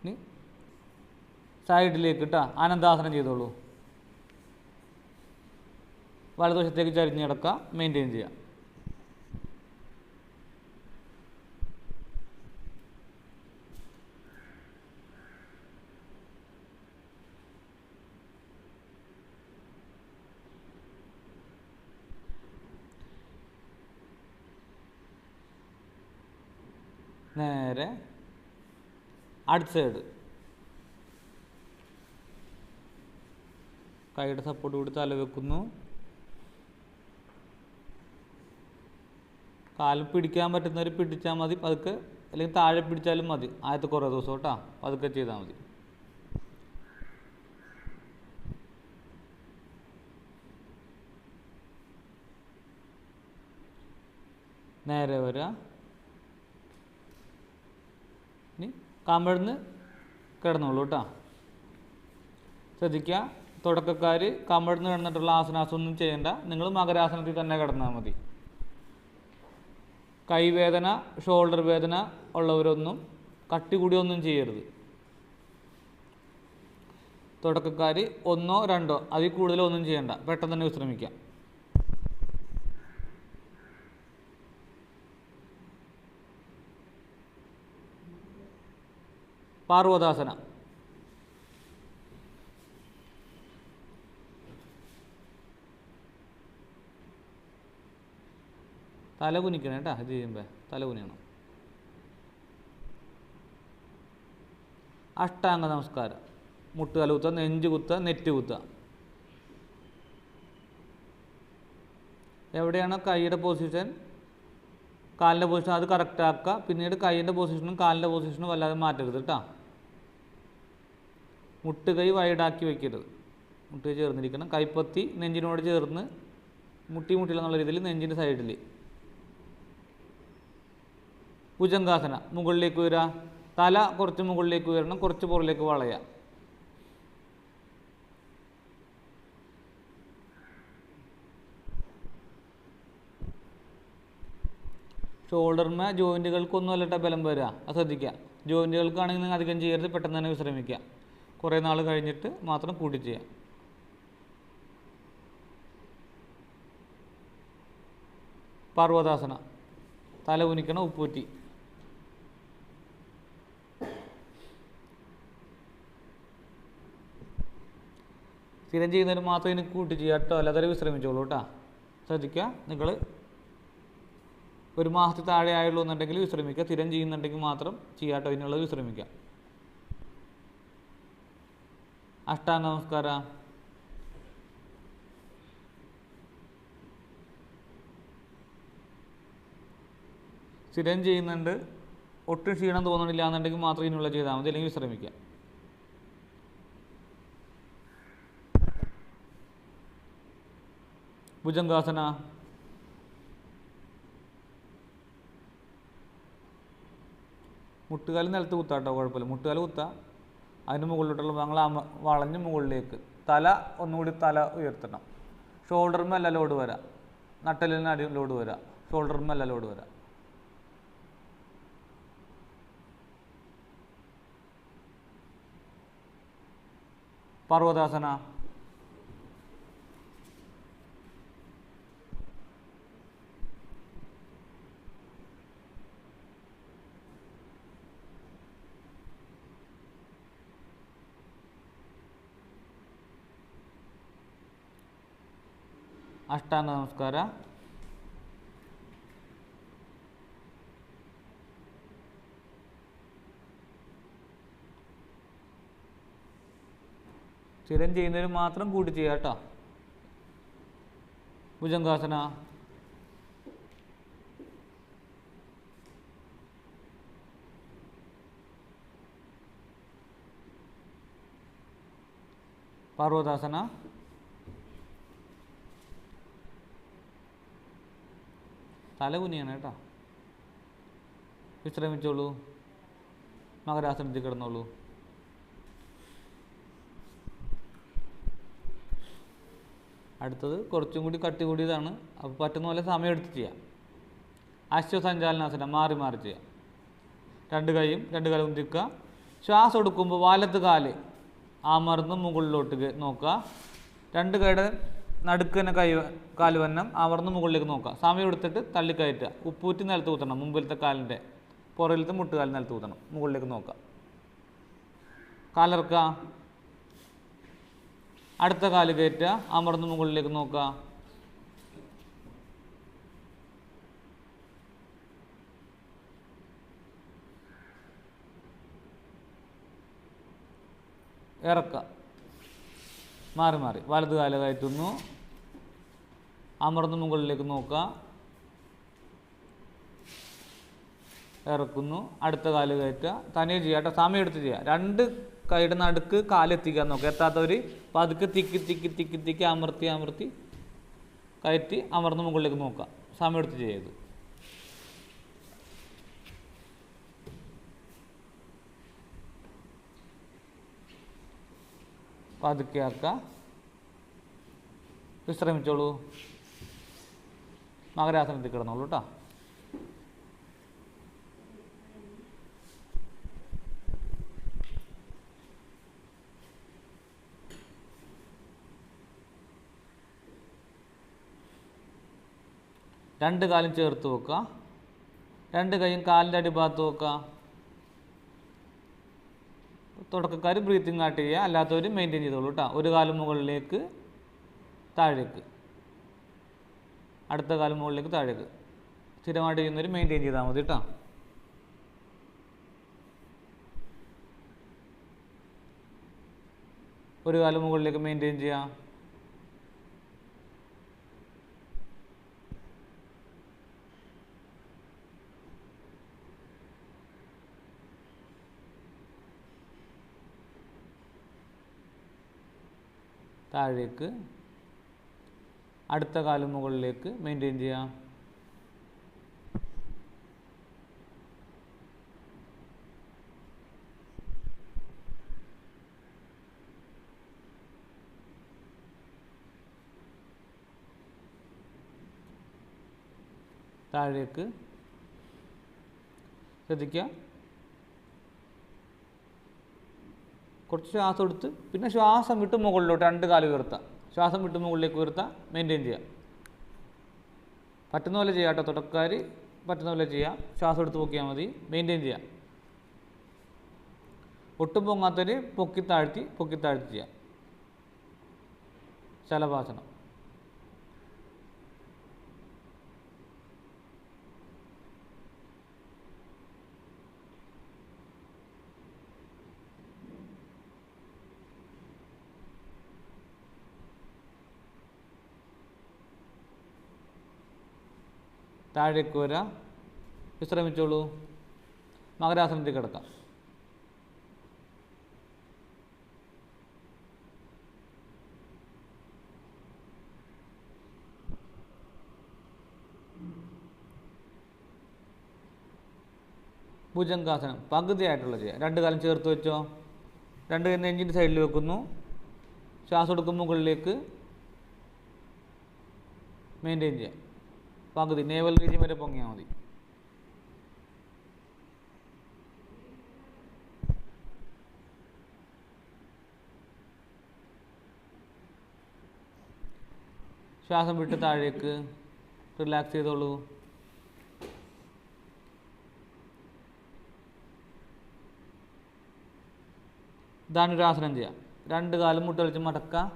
ഇനി സൈഡിലേക്ക് കേട്ടോ അനന്താസനം ചെയ്തോളൂ. വലതുവശത്തേക്ക് ചരിഞ്ഞ് കിടക്കുക, മെയിൻറ്റെയിൻ ചെയ്യുക. നേരെ അടുത്ത സൈഡ് കൈയുടെ സപ്പോർട്ട് കൂടി തല വെക്കുന്നു. കാലം പിടിക്കാൻ പറ്റുന്നവർ പിടിച്ചാൽ മതി പതുക്കെ, അല്ലെങ്കിൽ താഴെ പിടിച്ചാലും മതി. ആദ്യത്തെ കുറേ ദിവസം കേട്ടോ പതുക്കെ ചെയ്താൽ മതി. നേരെ വരിക. ഇനി കമിഴ്ന്ന് കിടന്നോളൂ കേട്ടോ. ശ്രദ്ധിക്കുക, തുടക്കക്കാർ കമിഴ്ന്ന് കിടന്നിട്ടുള്ള ആസനാസൊന്നും ചെയ്യേണ്ട. നിങ്ങൾ മകരാസനത്തിൽ തന്നെ കിടന്നാൽ മതി. കൈവേദന, ഷോൾഡർ വേദന ഉള്ളവരൊന്നും കട്ടി കൂടിയൊന്നും ചെയ്യരുത്. തുടക്കക്കാർ 1 2 അതിൽ കൂടുതലൊന്നും ചെയ്യേണ്ട, പെട്ടെന്ന് തന്നെ വിശ്രമിക്കാം. പാർവതാസന. തല കുനിക്കണം കേട്ടോ, ഇത് ചെയ്യുമ്പോൾ തല കുനിയണം. അഷ്ടാംഗ നമസ്കാരം. മുട്ടുകാല് കുത്തുക, നെഞ്ച് കുത്തുക, നെറ്റ് കുത്തുക. എവിടെയാണോ കൈയുടെ പൊസിഷൻ, കാലിൻ്റെ പൊസിഷൻ അത് കറക്റ്റ് ആക്കുക. പിന്നീട് കൈയിൻ്റെ പൊസിഷനും കാലിൻ്റെ പൊസിഷനും വല്ലാതെ മാറ്റരുത് കേട്ടോ. മുട്ടുകൈ വൈഡാക്കി വയ്ക്കരുത്, മുട്ടുകൈ ചേർന്നിരിക്കണം. കൈപ്പത്തി നെഞ്ചിനോട് ചേർന്ന് മുട്ടിയില്ല എന്നുള്ള രീതിയിൽ നെഞ്ചിൻ്റെ സൈഡിൽ. ഭുജംഗാസന. മുകളിലേക്ക് ഉയരുക, തല കുറച്ച് മുകളിലേക്ക് ഉയരണം, കുറച്ച് പുറകിലേക്ക് വളയുക. ഷോൾഡറിന്മേ ജോയിൻറ്റുകൾക്കൊന്നും അല്ലട്ട ബലം വരിക, അത് ശ്രദ്ധിക്കുക. ജോയിൻറ്റുകൾക്കാണെങ്കിൽ നിങ്ങൾ അധികം ചെയ്യരുത്, പെട്ടെന്ന് തന്നെ വിശ്രമിക്കുക. കുറേ നാൾ കഴിഞ്ഞിട്ട് മാത്രം കൂട്ടി ചെയ്യാം. പർവ്വതാസന. തല കുനിക്കണം, ഉപ്പൂറ്റി. സ്ഥിരം ചെയ്യുന്നതിന് മാത്രം ഇതിന് കൂട്ടി ചെയ്യുക കേട്ടോ, അല്ലാതെ വിശ്രമിച്ചോളൂ കേട്ടോ. ശ്രദ്ധിക്കുക, നിങ്ങൾ 1 മാസത്തിൽ താഴെ ആയുള്ളൂ എന്നുണ്ടെങ്കിൽ വിശ്രമിക്കുക. സ്ഥിരം ചെയ്യുന്നുണ്ടെങ്കിൽ മാത്രം ചെയ്യാം കേട്ടോ, ഇതിനുള്ളത് വിശ്രമിക്കുക. അഷ്ടാംഗ നമസ്കാരം. സ്ഥിരം ചെയ്യുന്നുണ്ട്, ഒട്ടും ക്ഷീണം തോന്നണില്ല എന്നുണ്ടെങ്കിൽ മാത്രം ഇതിനുള്ള ചെയ്താൽ മതി, അല്ലെങ്കിൽ വിശ്രമിക്കുക. ഭുജംഗാസന. മുട്ടുകാല് നിലത്ത് കുത്താം കേട്ടോ, കുഴപ്പമില്ല. മുട്ടുകാല് കുത്താം, അതിന് മുകളിലോട്ടുള്ള ഞങ്ങൾ വളഞ്ഞ് മുകളിലേക്ക്. തല ഒന്നുകൂടി തല ഉയർത്തണം. ഷോൾഡറിന്മേല ലോഡ് വരാം, നട്ടലിന് അടി ലോഡ് വരാം, ഷോൾഡറിന്മേല ലോഡ് വരാം. പർവ്വതാസന. അഷ്ടാംഗ നമസ്കാര. സ്ഥിരം ചെയ്യുന്നതിന് മാത്രം കൂട്ടി ചെയ്യാം കേട്ടോ. ഭുജംഗാസന. പർവ്വതാസന. തല കുനിയാണ് കേട്ടോ, വിശ്രമിച്ചോളൂ. മകരാസനത്തിൽ കിടന്നോളൂ. അടുത്തത് കുറച്ചും കൂടി കട്ടി കൂടിയതാണ്, അപ്പോൾ പറ്റുന്ന പോലെ സമയം എടുത്ത് ചെയ്യാം. അശ്വസഞ്ചാലനാസനം. മാറി മാറി ചെയ്യാം. 2 കൈയും 2 കാലും തിക്കുക, ശ്വാസം എടുക്കുമ്പോൾ വലത്ത് കാല് അമർന്ന് മുകളിലോട്ട് നോക്കുക. രണ്ട് കൈയുടെ നടുക്ക് തന്നെ കാല് വന്നം അമർന്ന് മുകളിലേക്ക് നോക്കുക. സമയം എടുത്തിട്ട് തള്ളിക്കയറ്റുക. ഉപ്പൂറ്റി നിലത്ത് കുത്തണം. മുമ്പിലത്തെ കാലിൻ്റെ പുറകിലത്തെ മുട്ടുകാലിൽ നിലത്ത് കുത്തണം. മുകളിലേക്ക് നോക്കുക. കാലിറക്കുക. അടുത്ത കാല് കയറ്റുക. അമർന്ന് മുകളിലേക്ക് നോക്കുക. ഇറക്കുക. മാറി മാറി വലത് കാല് കയറ്റുന്നു. അമർന്ന് മുകളിലേക്ക് നോക്കുക. ഇറക്കുന്നു. അടുത്ത കാല് കയറ്റുക. തനിയെ ചെയ്യുക കേട്ടോ. സമയം എടുത്ത് ചെയ്യുക. രണ്ട് കൈയുടെ നടുക്ക് കാലെത്തിക്കാൻ നോക്കുക. എത്താത്തവർ പതുക്കെ തിക്കി തിക്കി തിക്കി തിക്കി അമർത്തി അമർത്തി കയറ്റി അമർന്ന് മുകളിലേക്ക് നോക്കുക. സമയം എടുത്ത് ചെയ്യരുത്. പതുക്കെ ആക്കുക. വിശ്രമിച്ചോളൂ. മകരാസനത്തിൽ കിടന്നോളൂ കേട്ടോ. രണ്ട് കാലും ചേർത്ത് വെക്കുക. രണ്ട് കൈയും കാലിൻ്റെ അടിഭാഗത്ത് വെക്കുക. തുടക്കക്കാർ ബ്രീത്തിങ് ആയിട്ട് ചെയ്യുക. അല്ലാത്തവർ മെയിൻറ്റെയിൻ ചെയ്തോളൂ കേട്ടോ. ഒരു കാലും മുകളിലേക്ക് താഴേക്ക്, അടുത്ത കാലും മുകളിലേക്ക് താഴേക്ക്. സ്ഥിരമായിട്ട് ചെയ്യുന്നവർ മെയിൻറ്റെയിൻ ചെയ്താൽ മതി കേട്ടോ. ഒരു കാലും മുകളിലേക്ക് മെയിൻറ്റെയിൻ ചെയ്യാം. താഴേക്ക്, അടുത്ത കാലും മുകളിലേക്ക് മെയിൻറ്റെയിൻ ചെയ്യാം. താഴേക്ക് ശ്രദ്ധിക്കുക. കുറച്ച് ശ്വാസം എടുത്ത് പിന്നെ ശ്വാസം വിട്ട് മുകളിലോട്ട് രണ്ട് കാല് ഉയർത്താം. ശ്വാസം വിട്ട് മുകളിലേക്ക് ഉയർത്താം. മെയിൻറ്റെയിൻ ചെയ്യാം. പറ്റുന്ന പോലെ ചെയ്യാം കേട്ടോ. തുടക്കക്കാർ പറ്റുന്ന പോലെ ചെയ്യാം. ശ്വാസം എടുത്ത് പൊക്കിയാൽ മതി. മെയിൻറ്റെയിൻ ചെയ്യാം. ഒട്ടും പൊങ്ങാത്തവർ പൊക്കി താഴ്ത്തി ചെയ്യാം. ശലഭാസനം. താഴേക്ക് വരാം. വിശ്രമിച്ചോളൂ. മകരാസനത്തിൽ കിടക്കാം. ഭുജംഗാസനം പകുതിയായിട്ടുള്ള ചെയ്യുക. രണ്ട് കാലം ചേർത്ത് വെച്ചോ. രണ്ട് കൈ നെഞ്ചിൻ്റെ സൈഡിൽ വെക്കുന്നു. ശ്വാസം എടുക്കും മുകളിലേക്ക് മെയിൻറ്റെയിൻ ചെയ്യാം. പകുതി നേവൽ റീജിയൻ വരെ പൊങ്ങിയാൽ മതി. ശ്വാസം വിട്ട് താഴേക്ക് റിലാക്സ് ചെയ്തോളൂ. ധനുരാസനം ചെയ്യാം. രണ്ട് കാലും മുട്ടളിച്ച് മടക്കുക.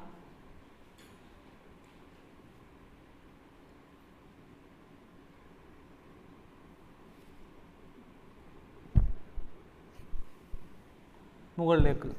മുകളിലേക്ക്.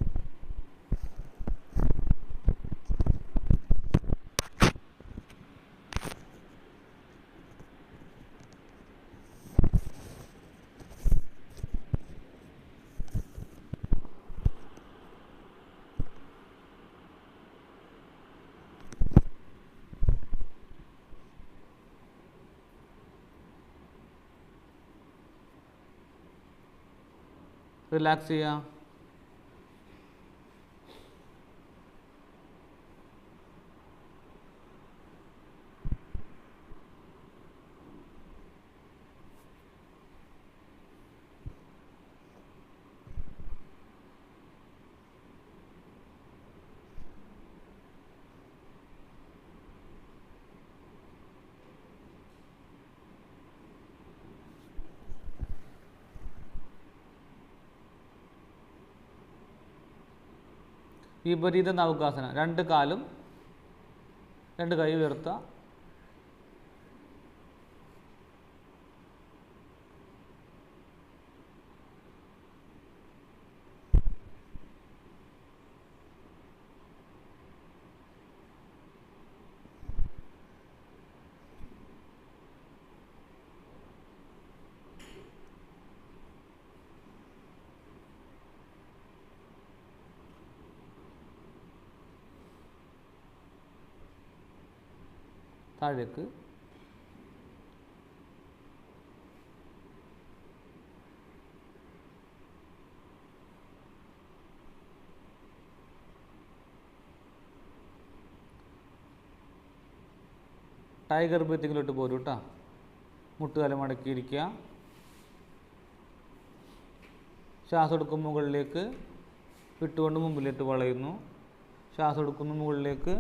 റിലാക്സ് ചെയ്യുക. വിപരീത നൗകാസനം. രണ്ട് കാലും രണ്ട് കൈ ഉയർത്തുക. താഴേക്ക്. ടൈഗർ ബ്രീത്തിങ്ങിലോട്ട് പോരും കേട്ടോ. മുട്ടുകാലം മടക്കിയിരിക്കുക. ശ്വാസം എടുക്കും മുകളിലേക്ക്, വിട്ടുകൊണ്ട് മുമ്പിലിട്ട് വളയുന്നു. ശ്വാസം എടുക്കുന്നു മുകളിലേക്ക്,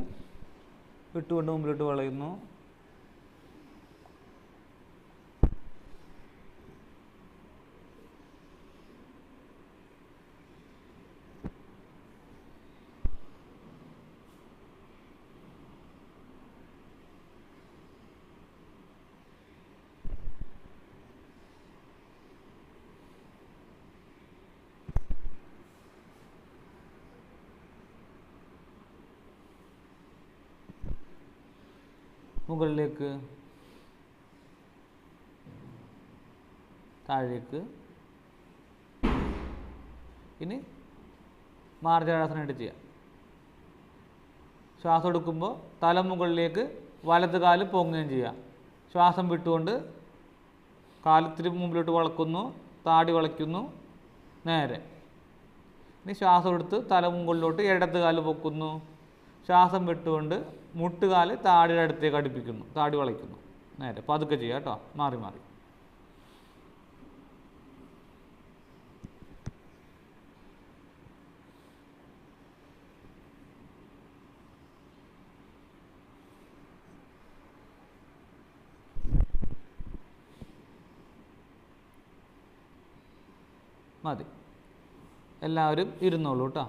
വിട്ടുകൊണ്ട് മുമ്പിലിട്ട് വളയുന്നു. മുകളിലേക്ക്, താഴേക്ക്. ഇനി മാർജരാസനമായിട്ട് ചെയ്യാം. ശ്വാസം എടുക്കുമ്പോൾ തല മുകളിലേക്ക് വലത് കാല് പൊങ്ങുകയും ചെയ്യാം. ശ്വാസം വിട്ടുകൊണ്ട് കാലത്തിന് മുമ്പിലോട്ട് വളക്കുന്നു, താടി വളയ്ക്കുന്നു, നേരെ. ഇനി ശ്വാസം എടുത്ത് തല മുകളിലോട്ട് ഇടത് കാല് പൊക്കുന്നു. ശ്വാസം വിട്ടുകൊണ്ട് മുട്ടുകാല് താടിയുടെ അടുത്തേക്ക് അടുപ്പിക്കുന്നു, താടി വളയ്ക്കുന്നു, നേരെ. പതുക്കെ ചെയ്യാം കേട്ടോ, മാറി മാറി. മതി. എല്ലാവരും ഇരുന്നോളൂ കേട്ടോ.